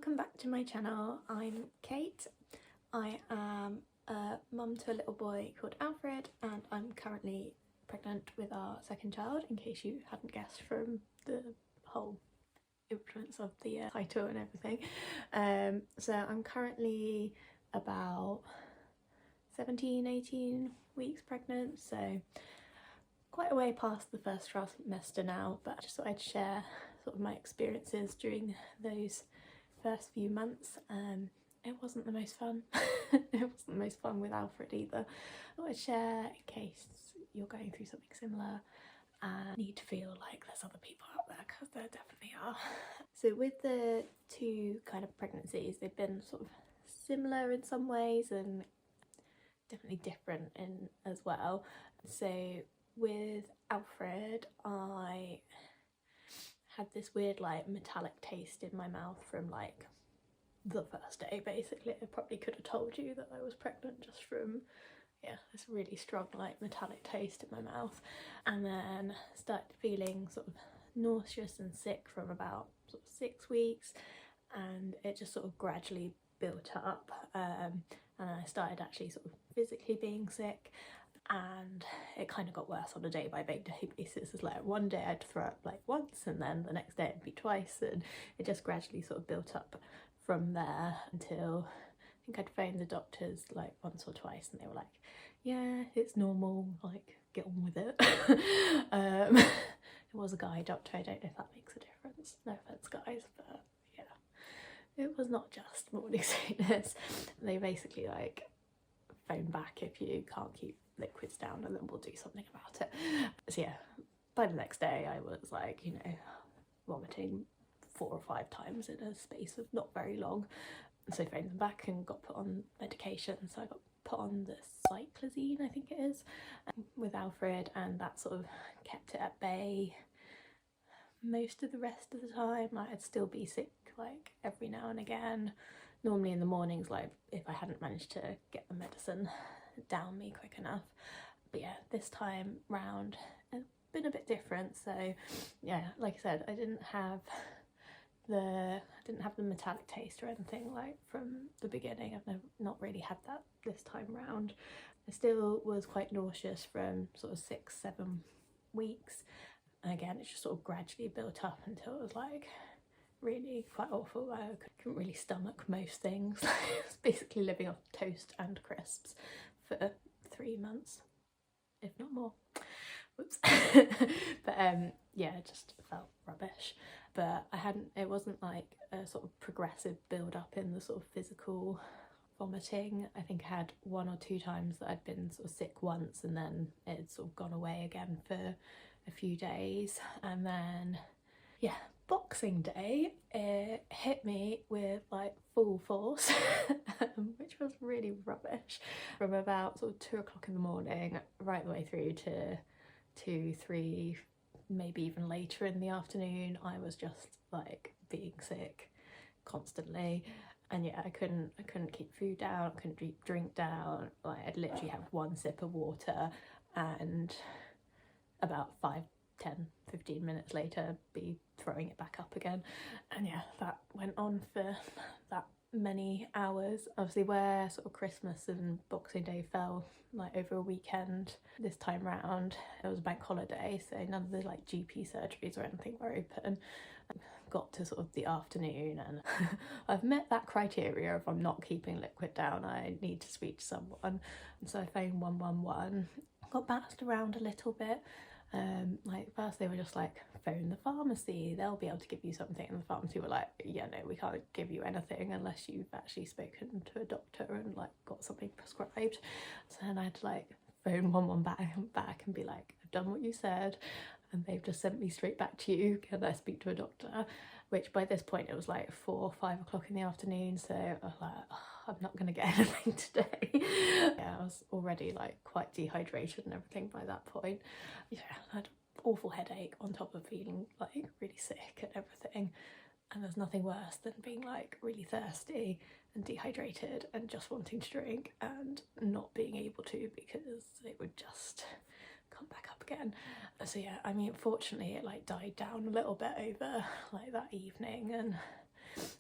welcome back to my channel. I'm Kate. I am a mum to a little boy called Alfred, and I'm currently pregnant with our second child, in case you hadn't guessed from the whole influence of the title and everything. So I'm currently about 17-18 weeks pregnant, so quite a way past the first trimester now, but I just thought I'd share sort of my experiences during those first few months. It wasn't the most fun. It wasn't the most fun with Alfred either. I thought I'd share in case you're going through something similar and need to feel like there's other people out there, because there definitely are. So with the two kind of pregnancies, they've been sort of similar in some ways and definitely different in as well. So with Alfred, I had this weird like metallic taste in my mouth from like the first day basically. I probably could have told you that I was pregnant just from this really strong like metallic taste in my mouth, and then started feeling sort of nauseous and sick from about sort of 6 weeks, and it just sort of gradually built up, and I started actually sort of physically being sick, and it kind of got worse on a day by day basis. It's like one day I'd throw up like once, and then the next day it'd be twice, and it just gradually sort of built up from there until I think I'd phoned the doctors like once or twice, and they were like, yeah, it's normal, like get on with it. It was a guy doctor, I don't know if that makes a difference, no offense guys, but yeah, it was not just morning sickness. They basically like phone back if you can't keep liquids down, and then we'll do something about it. So yeah, by the next day I was like, you know, vomiting 4 or 5 times in a space of not very long. So phoned them back and got put on medication. So I got put on the cyclazine, I think it is, with Alfred, and that sort of kept it at bay most of the rest of the time. Like I'd still be sick like every now and again, normally in the mornings, like if I hadn't managed to get the medicine down me quick enough. But yeah, this time round it's been a bit different. So yeah, like I said, I didn't have the metallic taste or anything like from the beginning. I've not really had that this time round. I still was quite nauseous from sort of 6-7 weeks, and again it just sort of gradually built up until it was like really quite awful. I couldn't really stomach most things. I was basically living off toast and crisps for 3 months, if not more. Whoops. But yeah, it just felt rubbish. But it wasn't like a sort of progressive build up in the sort of physical vomiting. I think I had 1 or 2 times that I'd been sort of sick once, and then it'd sort of gone away again for a few days, and then yeah, Boxing Day it hit me with like full force, which was really rubbish, from about sort of 2 o'clock in the morning right the way through to 2, 3, maybe even later in the afternoon. I was just like being sick constantly, and yeah, I couldn't keep food down, I couldn't drink down. Like I'd literally have 1 sip of water, and about 5, 10, 15 minutes later be throwing it back up again. And yeah, that went on for that many hours. Obviously where sort of Christmas and Boxing Day fell like over a weekend this time round, it was a bank holiday, so none of the like GP surgeries or anything were open. Got to sort of the afternoon, and I've met that criteria of I'm not keeping liquid down, I need to speak to someone, and so I phoned 111. Got bounced around a little bit. Like first they were just like, phone the pharmacy, they'll be able to give you something, and the pharmacy were like, yeah, no, we can't give you anything unless you've actually spoken to a doctor and like got something prescribed. So then I had to like phone 111 back and be like, I've done what you said, and they've just sent me straight back to you, can I speak to a doctor? Which by this point it was like 4 or 5 o'clock in the afternoon, so I was like, oh, I'm not gonna get anything today. Yeah, I was already like quite dehydrated and everything by that point. Yeah, I had an awful headache on top of feeling like really sick and everything, and there's nothing worse than being like really thirsty and dehydrated and just wanting to drink and not being able to, because it would just come back up again. So yeah, I mean, fortunately it like died down a little bit over like that evening, and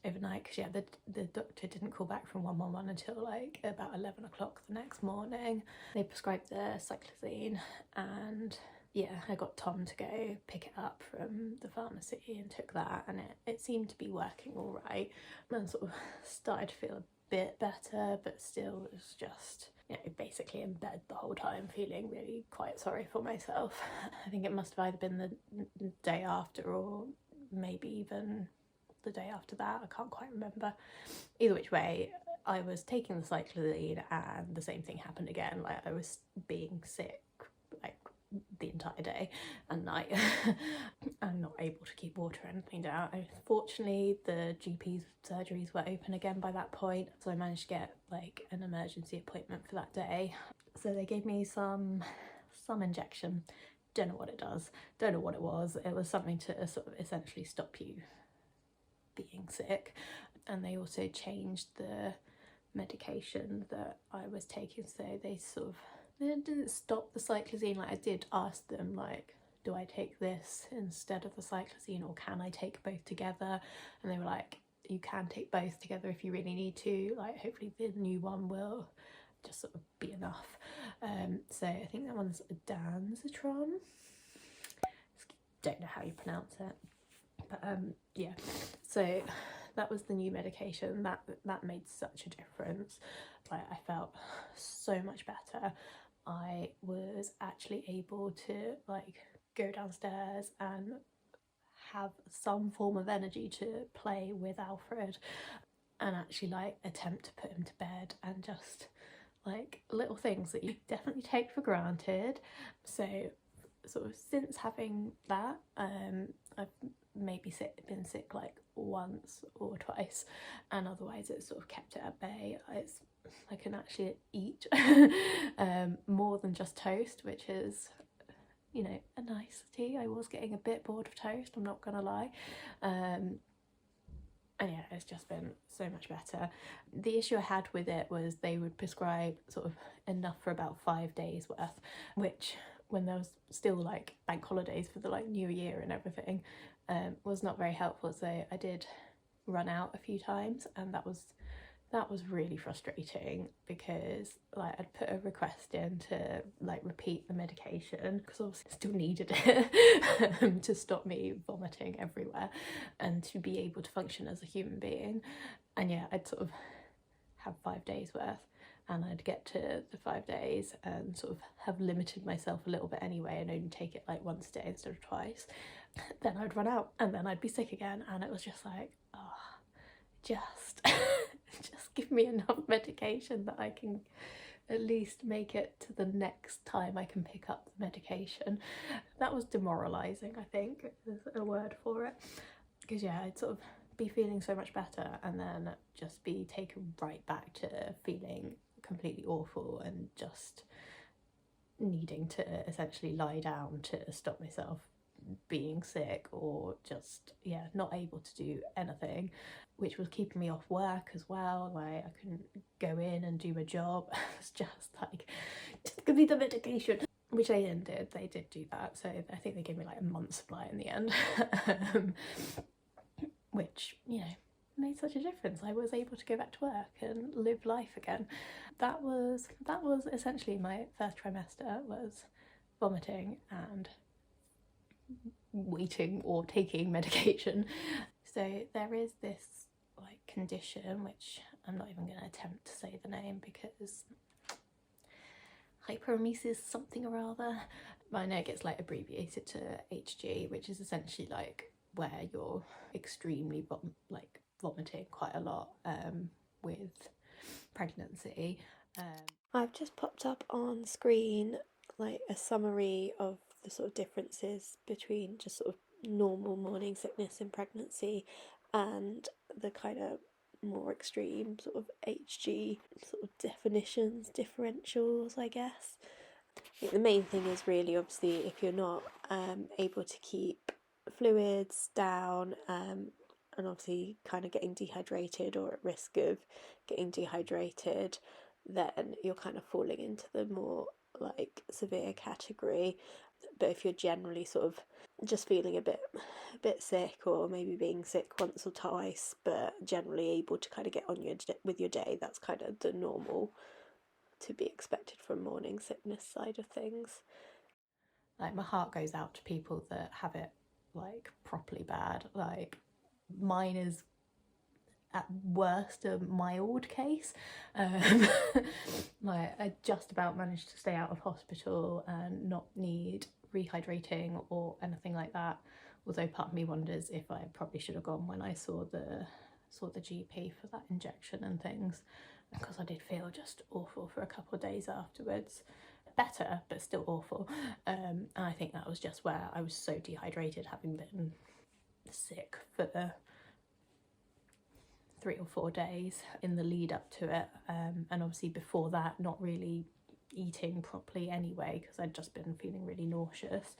overnight, because the doctor didn't call back from 111 until like about 11 o'clock the next morning. They prescribed the cyclizine, and yeah, I got Tom to go pick it up from the pharmacy and took that, and it seemed to be working all right. And sort of started to feel a bit better, but still was just, you know, basically in bed the whole time, feeling really quite sorry for myself. I think it must have either been the day after or maybe even the day after that, I can't quite remember. Either which way, I was taking the cyclizine and the same thing happened again. Like, I was being sick like the entire day and night and not able to keep water or anything down. Fortunately, the GP's surgeries were open again by that point, so I managed to get like an emergency appointment for that day. So they gave me some injection. Don't know what it does, don't know what it was. It was something to sort of essentially stop you being sick. And they also changed the medication that I was taking, so they didn't stop the cyclizine. Like, I did ask them, like, do I take this instead of the cyclizine, or can I take both together? And they were like, you can take both together if you really need to, like, hopefully the new one will just sort of be enough. So I think that one's Danzatron, don't know how you pronounce it, but yeah, so that was the new medication. That made such a difference. Like, I felt so much better. I was actually able to like go downstairs and have some form of energy to play with Alfred and actually like attempt to put him to bed, and just like little things that you definitely take for granted. So sort of since having that, I've maybe been sick like once or twice, and otherwise it's sort of kept it at bay. I can actually eat more than just toast, which is, you know, a nicety. I was getting a bit bored of toast, I'm not gonna lie. And yeah, it's just been so much better. The issue I had with it was they would prescribe sort of enough for about 5 days worth, which, when there was still like bank holidays for the like New Year and everything, was not very helpful. So I did run out a few times, and that was really frustrating, because like I'd put a request in to like repeat the medication, because obviously I still needed it to stop me vomiting everywhere and to be able to function as a human being. And yeah, I'd sort of have 5 days worth, and I'd get to the 5 days and sort of have limited myself a little bit anyway and only take it like once a day instead of twice. Then I'd run out and then I'd be sick again, and it was just like, oh, just give me enough medication that I can at least make it to the next time I can pick up the medication. That was demoralising, I think is a word for it, because yeah, I'd sort of be feeling so much better and then just be taken right back to feeling completely awful and just needing to essentially lie down to stop myself being sick, or just, yeah, not able to do anything, which was keeping me off work as well. Like, I couldn't go in and do my job. It's just like, just give me the medication, which they then did. They did do that, so I think they gave me like a month's supply in the end. Which, you know, made such a difference. I was able to go back to work and live life again. That was essentially my first trimester, was vomiting and waiting or taking medication. So there is this like condition, which I'm not even going to attempt to say the name, because Hyperemesis something or other. I know it gets like abbreviated to HG, which is essentially like where you're extremely vomiting quite a lot with pregnancy. I've just popped up on screen like a summary of the sort of differences between just sort of normal morning sickness in pregnancy and the kind of more extreme sort of HG sort of definitions, differentials, I guess. I think the main thing is really, obviously, if you're not able to keep fluids down, and obviously kind of getting dehydrated or at risk of getting dehydrated, then you're kind of falling into the more like severe category. But if you're generally sort of just feeling a bit sick, or maybe being sick once or twice, but generally able to kind of get on with your day. That's kind of the normal to be expected from morning sickness side of things. Like, my heart goes out to people that have it like properly bad. Like, mine is at worst a mild case. Like, I just about managed to stay out of hospital and not need rehydrating or anything like that, although part of me wonders if I probably should have gone when I saw the GP for that injection and things, because I did feel just awful for a couple of days afterwards. Better, but still awful. And I think that was just where I was so dehydrated, having been sick for 3 or 4 days in the lead up to it, and obviously before that not really eating properly anyway, because I'd just been feeling really nauseous.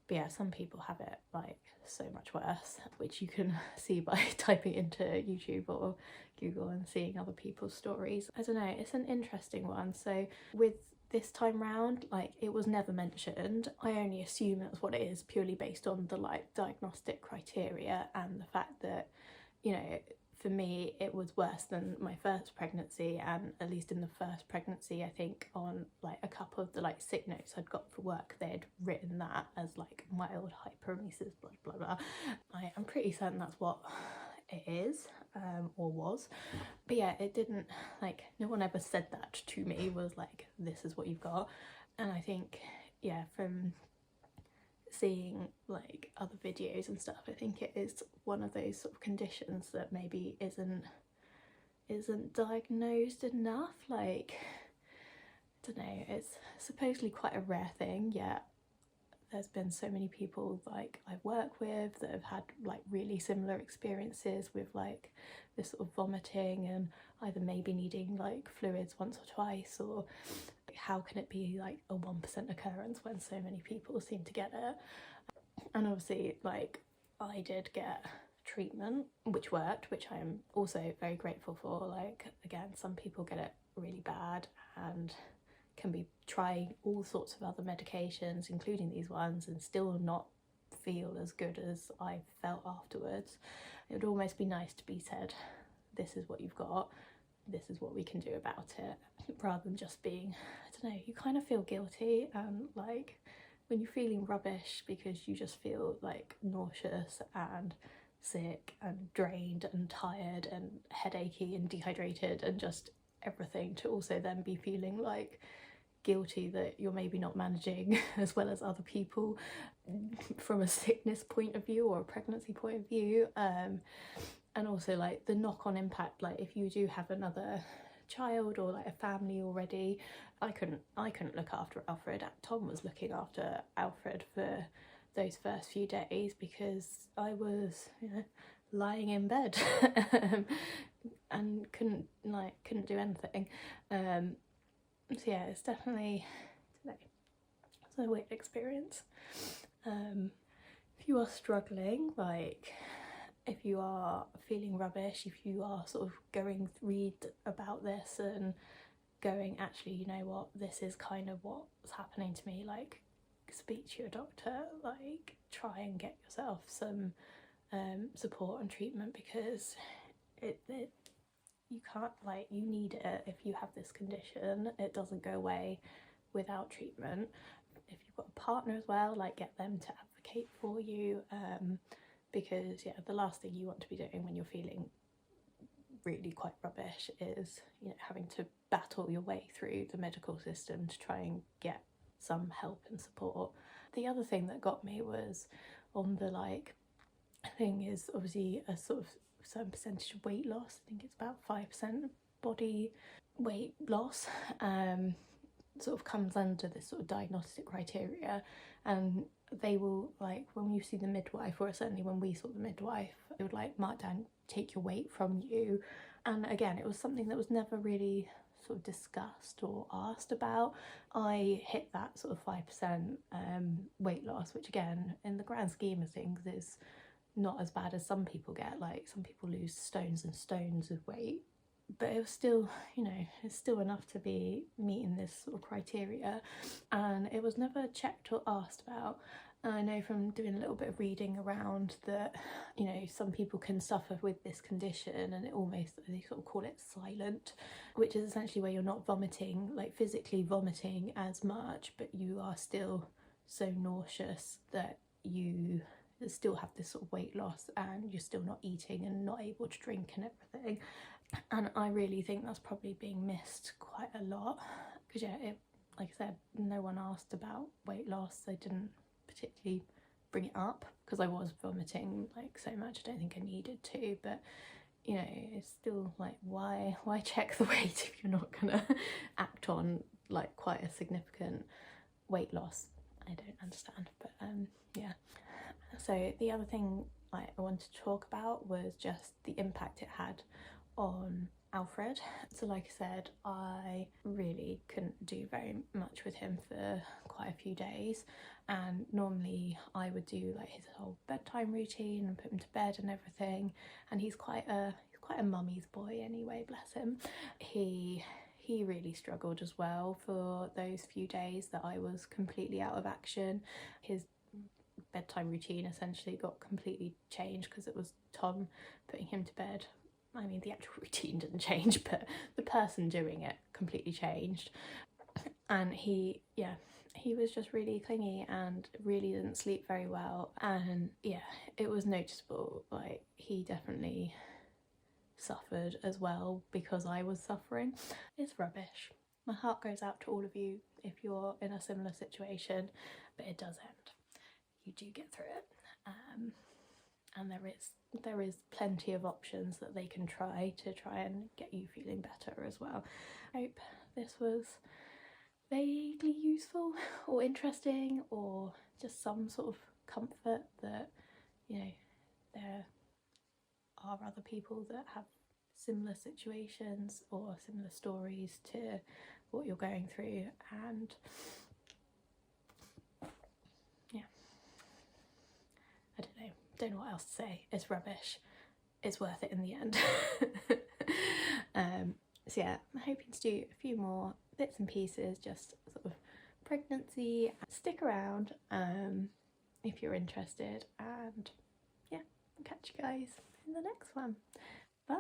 But yeah, some people have it like so much worse, which you can see by typing into YouTube or Google and seeing other people's stories. I don't know, it's an interesting one. So with this time round, like, it was never mentioned. I only assume that's what it is, purely based on the like diagnostic criteria and the fact that, you know, for me it was worse than my first pregnancy, and at least in the first pregnancy, I think on like a couple of the like sick notes I'd got for work, they'd written that as like mild hyperemesis blah blah blah. I'm pretty certain that's what it is, or was. But yeah, it didn't, like, no one ever said that to me, was like, this is what you've got. And I think, yeah, from seeing like other videos and stuff, I think it is one of those sort of conditions that maybe isn't diagnosed enough. Like, I don't know, it's supposedly quite a rare thing, yet there's been so many people like I work with that have had like really similar experiences with like this sort of vomiting and either maybe needing like fluids once or twice, or how can it be like a 1% occurrence when so many people seem to get it. And obviously, like, I did get treatment which worked, which I am also very grateful for. Like, again, some people get it really bad and can be trying all sorts of other medications, including these ones, and still not feel as good as I felt afterwards. It would almost be nice to be said, this is what you've got, this is what we can do about it, rather than just being, I don't know, you kind of feel guilty, and like when you're feeling rubbish because you just feel like nauseous and sick and drained and tired and headachy and dehydrated and just everything, to also then be feeling like guilty that you're maybe not managing as well as other people from a sickness point of view or a pregnancy point of view, and also like the knock-on impact, like if you do have another child or like a family already. I couldn't look after Alfred. Tom was looking after Alfred for those first few days because I was, you know, lying in bed and couldn't do anything. So yeah, it's definitely, it's a weird experience. If you are struggling, like if you are feeling rubbish, if you are sort of read about this and going, actually, you know what, this is kind of what's happening to me, like, speak to your doctor, like, try and get yourself some support and treatment, because it you can't, like, you need it if you have this condition. It doesn't go away without treatment. If you've got a partner as well, like, get them to advocate for you, because yeah, the last thing you want to be doing when you're feeling really quite rubbish is, you know, having to battle your way through the medical system to try and get some help and support. The other thing that got me was on the like thing is obviously a sort of certain percentage of weight loss. I think it's about 5% body weight loss, sort of comes under this sort of diagnostic criteria, and they will, like, when you see the midwife, or certainly when we saw the midwife, it would like mark down, take your weight from you. And again, it was something that was never really sort of discussed or asked about. I hit that sort of 5% weight loss, which again, in the grand scheme of things, is not as bad as some people get. Like, some people lose stones and stones of weight, but it was still, you know, it's still enough to be meeting this sort of criteria, and it was never checked or asked about. I know from doing a little bit of reading around that, you know, some people can suffer with this condition and it almost, they sort of call it silent, which is essentially where you're not vomiting, like physically vomiting as much, but you are still so nauseous that you still have this sort of weight loss and you're still not eating and not able to drink and everything. And I really think that's probably being missed quite a lot, because yeah, it, like I said, no one asked about weight loss. They didn't particularly bring it up because I was vomiting like so much. I don't think I needed to, but you know, it's still like, why check the weight if you're not gonna act on like quite a significant weight loss? I don't understand, but yeah. So the other thing I wanted to talk about was just the impact it had on Alfred. So like I said, I really couldn't do very much with him for quite a few days, and normally I would do like his whole bedtime routine and put him to bed and everything, and he's quite a mummy's boy anyway, bless him. He really struggled as well for those few days that I was completely out of action. His bedtime routine essentially got completely changed because it was Tom putting him to bed. I mean, the actual routine didn't change, but the person doing it completely changed. And he was just really clingy and really didn't sleep very well. And yeah, it was noticeable. Like, he definitely suffered as well because I was suffering. It's rubbish. My heart goes out to all of you if you're in a similar situation, but it does end. You do get through it. And there is plenty of options that they can try and get you feeling better as well. I hope this was vaguely useful or interesting, or just some sort of comfort that, you know, there are other people that have similar situations or similar stories to what you're going through. And yeah, I don't know what else to say. It's rubbish. It's worth it in the end. So yeah, I'm hoping to do a few more bits and pieces, just sort of pregnancy. Stick around if you're interested, and yeah, I'll catch you guys in the next one. Bye.